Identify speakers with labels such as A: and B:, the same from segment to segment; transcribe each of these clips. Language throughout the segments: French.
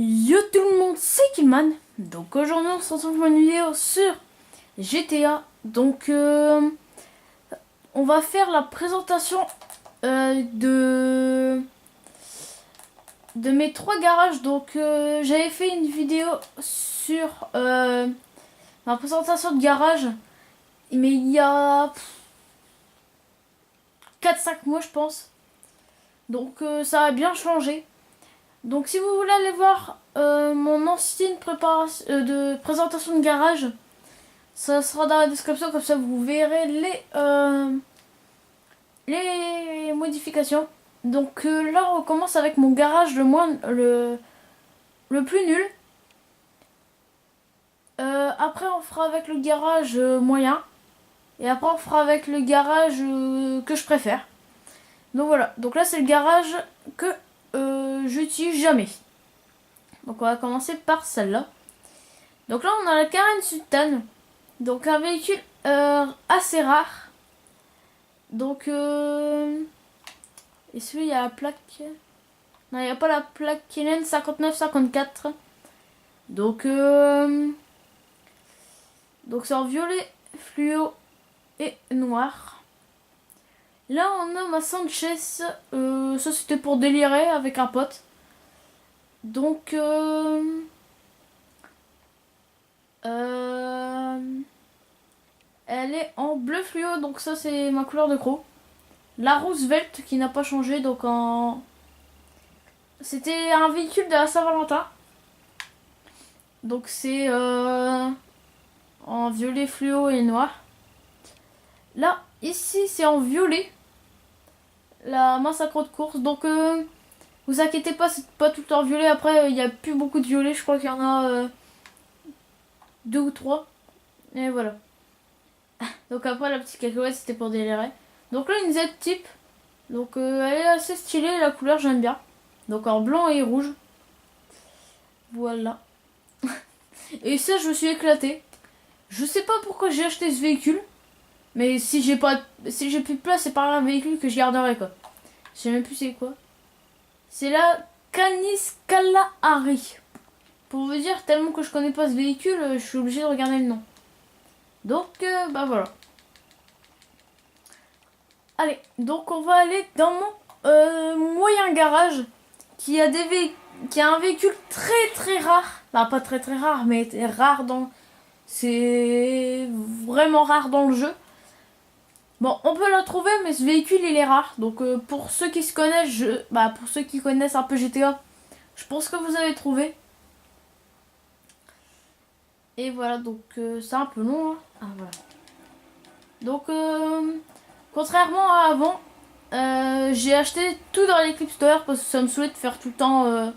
A: Yo tout le monde, c'est Killman. Donc aujourd'hui on se retrouve pour une vidéo sur GTA. Donc on va faire la présentation de mes trois garages. Donc j'avais fait une vidéo sur ma présentation de garage, mais il y a 4-5 mois je pense. Donc ça a bien changé. Donc si vous voulez aller voir mon ancienne de présentation de garage, ça sera dans la description, comme ça vous verrez les modifications. Donc là on commence avec mon garage le plus nul. Après on fera avec le garage moyen. Et après on fera avec le garage que je préfère. Donc voilà, donc là c'est le garage que j'utilise jamais. Donc on va commencer par celle-là. Donc là on a la Cayenne Sultan. Donc un véhicule assez rare. Donc et celui il y a la plaque. Non, il n'y a pas la plaque Cayenne 5954. Donc c'est en violet, fluo et noir. Là on a ma Sanchez. Ça c'était pour délirer avec un pote. Donc elle est en bleu fluo, donc ça c'est ma couleur de croc. La Roosevelt qui n'a pas changé, donc c'était un véhicule de la Saint-Valentin. Donc c'est en violet fluo et noir. Là, ici c'est en violet. La massacre de course, donc vous inquiétez pas, c'est pas tout le temps violet. Après il n'y a plus beaucoup de violet, je crois qu'il y en a 2 ou 3. Et voilà. Donc après la petite cacahuète c'était pour délirer. Donc là une Z-Type. Donc elle est assez stylée, la couleur j'aime bien. Donc en blanc et rouge. Voilà. Et ça je me suis éclaté. Je sais pas pourquoi j'ai acheté ce véhicule. Mais si j'ai plus de place, c'est pas un véhicule que je garderai quoi. Je sais même plus c'est quoi. C'est la Canis Kalahari. Pour vous dire, tellement que je connais pas ce véhicule, je suis obligée de regarder le nom. Donc bah voilà. Allez, donc on va aller dans mon moyen garage qui a un véhicule très très rare. Bah pas très très rare, mais rare c'est vraiment rare dans le jeu. Bon, on peut la trouver, mais ce véhicule il est rare. Donc pour ceux qui se connaissent, pour ceux qui connaissent un peu GTA, je pense que vous avez trouvé. Et voilà, donc c'est un peu long. Hein. Ah voilà. Donc contrairement à avant, j'ai acheté tout dans l'Eclipse Store parce que ça me saoulait de faire tout le temps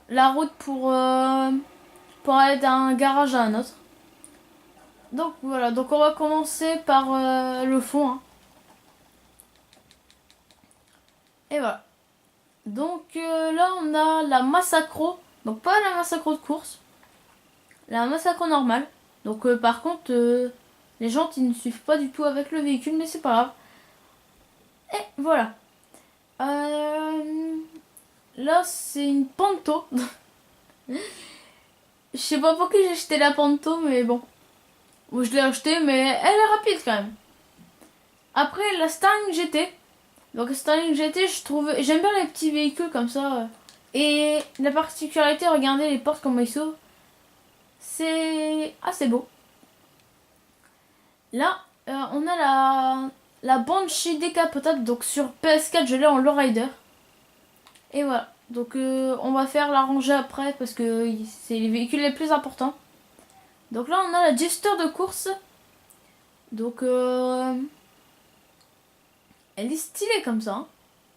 A: la route pour aller d'un garage à un autre. Donc voilà, donc on va commencer par le fond. Hein. Et voilà. Donc là on a la Massacro, donc pas la Massacro de course, la Massacro normale. Donc par contre les jantes ils ne suivent pas du tout avec le véhicule, mais c'est pas grave. Et voilà. Là c'est une Panto. Je sais pas pourquoi j'ai acheté la Panto, mais bon. Je l'ai acheté, mais elle est rapide quand même. Après la Starling GT. Donc Starling GT, j'aime bien les petits véhicules comme ça. Et la particularité, regardez les portes comme ils s'ouvrent. C'est assez beau. Là, on a la Banshee décapotable. Donc sur PS4, je l'ai en lowrider. Et voilà. Donc on va faire la rangée après parce que c'est les véhicules les plus importants. Donc là, on a la Jester de course. Donc elle est stylée comme ça. Hein.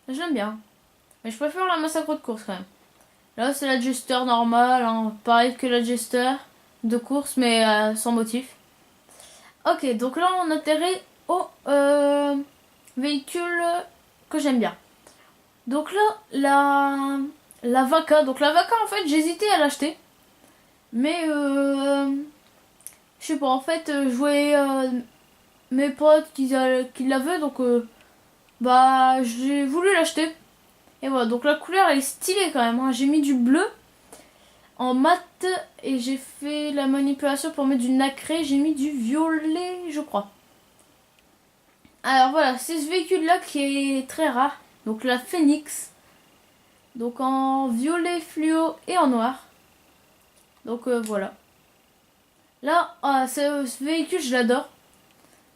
A: J'aime bien. Mais je préfère la Massacre de course quand même. Là, c'est la Jester normale. Hein. Pareil que la Jester de course, mais sans motif. Ok, donc là, on atterrit au véhicule que j'aime bien. Donc là, la Vaca. Donc la Vaca, en fait, j'hésitais à l'acheter. Mais je sais pas, en fait, je voyais mes potes qui l'avaient, donc j'ai voulu l'acheter. Et voilà, donc la couleur elle est stylée quand même. Hein. J'ai mis du bleu en mat et j'ai fait la manipulation pour mettre du nacré. J'ai mis du violet, je crois. Alors voilà, c'est ce véhicule là qui est très rare. Donc la Phoenix. Donc en violet fluo et en noir. Donc voilà. Là, ce véhicule je l'adore.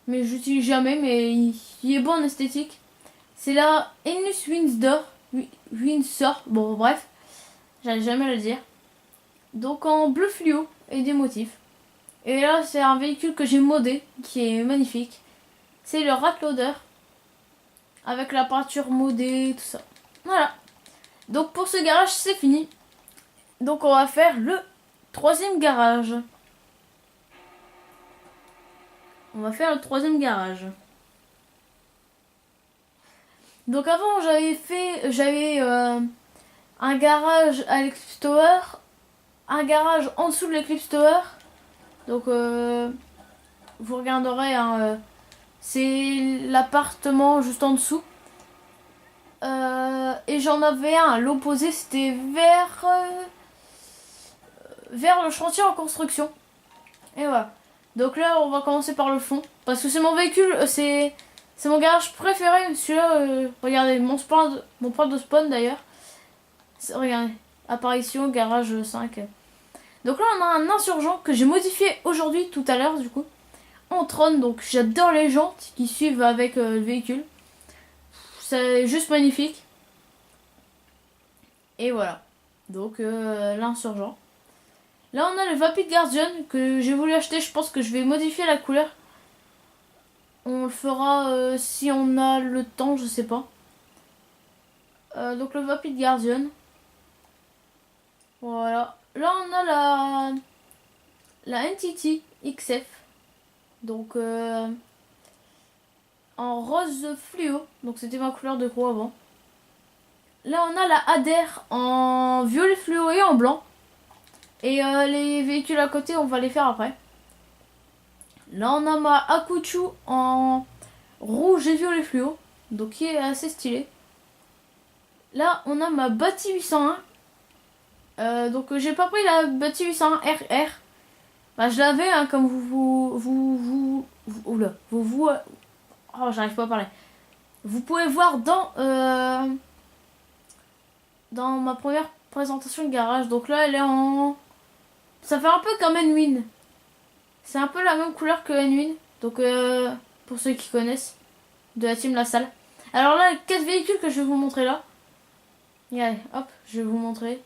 A: Mais je l'utilise jamais, mais il est beau en esthétique. C'est la Enus Windsor. Bon bref, j'allais jamais le dire. Donc en bleu fluo et des motifs. Et là c'est un véhicule que j'ai modé, qui est magnifique. C'est le Rat Loader. Avec la peinture modée, tout ça. Voilà. Donc pour ce garage c'est fini. Donc on va faire le troisième garage. On va faire le troisième garage. Donc avant j'avais un garage à l'Eclipse Tower, un garage en dessous de l'Eclipse Tower. Donc vous regarderez, hein, c'est l'appartement juste en dessous. Et j'en avais un à l'opposé, c'était vers le chantier en construction. Et voilà. Donc là on va commencer par le fond. Parce que c'est mon véhicule, c'est mon garage préféré. Celui-là, regardez, mon point de spawn d'ailleurs. Regardez, apparition, garage 5. Donc là on a un insurgent que j'ai modifié aujourd'hui, tout à l'heure du coup. En trône, donc j'adore les jantes qui suivent avec le véhicule. C'est juste magnifique. Et voilà. Donc l'insurgent. Là on a le Vapid Guardian que j'ai voulu acheter. Je pense que je vais modifier la couleur. On le fera si on a le temps, je sais pas. Donc le Vapid Guardian. Voilà. Là on a la NTT XF. Donc en rose fluo. Donc c'était ma couleur de gros avant. Là on a la Adair en violet fluo et en blanc. Et les véhicules à côté, on va les faire après. Là, on a ma Akuchu en rouge et violet fluo. Donc, qui est assez stylé. Là, on a ma Bati 801. Donc, j'ai pas pris la Bati 801 RR. Bah, je l'avais, hein, comme oula. Oh, j'arrive pas à parler. Vous pouvez voir dans ma première présentation de garage. Donc là, elle est en... Ça fait un peu comme Enwin. C'est un peu la même couleur que Enwin. Donc pour ceux qui connaissent, de la team La Salle. Alors là, 4 véhicules que je vais vous montrer là. Et allez, hop, je vais vous montrer.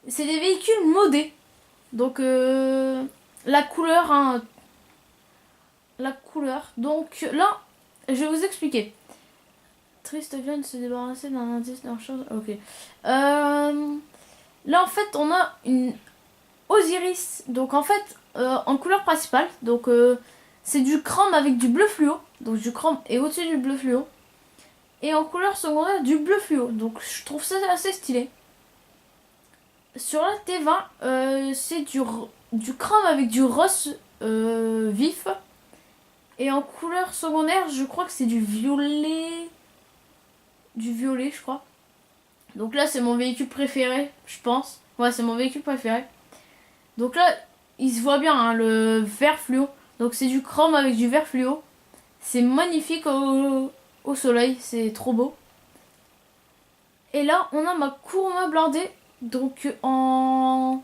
A: C'est des véhicules modés. Donc la couleur, hein, la couleur. Donc là, je vais vous expliquer. Triste vient de se débarrasser d'un indice d'un chose. Ok. Là en fait, on a une Osiris, donc en fait en couleur principale, donc c'est du chrome avec du bleu fluo, donc du chrome et au-dessus du bleu fluo, et en couleur secondaire du bleu fluo, donc je trouve ça assez stylé. Sur la T20, c'est du chrome avec du rose vif, et en couleur secondaire je crois que c'est du violet je crois. Donc là c'est mon véhicule préféré, je pense. Ouais, c'est mon véhicule préféré. Donc là, il se voit bien, hein, le vert fluo. Donc c'est du chrome avec du vert fluo. C'est magnifique au soleil, c'est trop beau. Et là, on a ma Kuruma blindée, donc en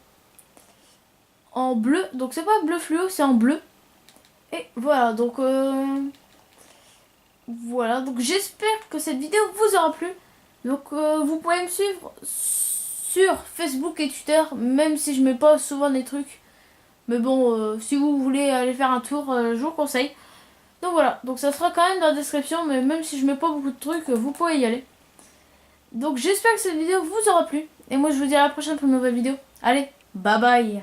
A: bleu. Donc c'est pas bleu fluo, c'est en bleu. Et voilà, donc voilà. Donc j'espère que cette vidéo vous aura plu. Donc vous pouvez me suivre sur Facebook et Twitter, même si je mets pas souvent des trucs. Mais bon, si vous voulez aller faire un tour, je vous conseille. Donc voilà, donc ça sera quand même dans la description, mais même si je mets pas beaucoup de trucs, vous pouvez y aller. Donc j'espère que cette vidéo vous aura plu. Et moi je vous dis à la prochaine pour une nouvelle vidéo. Allez, bye bye.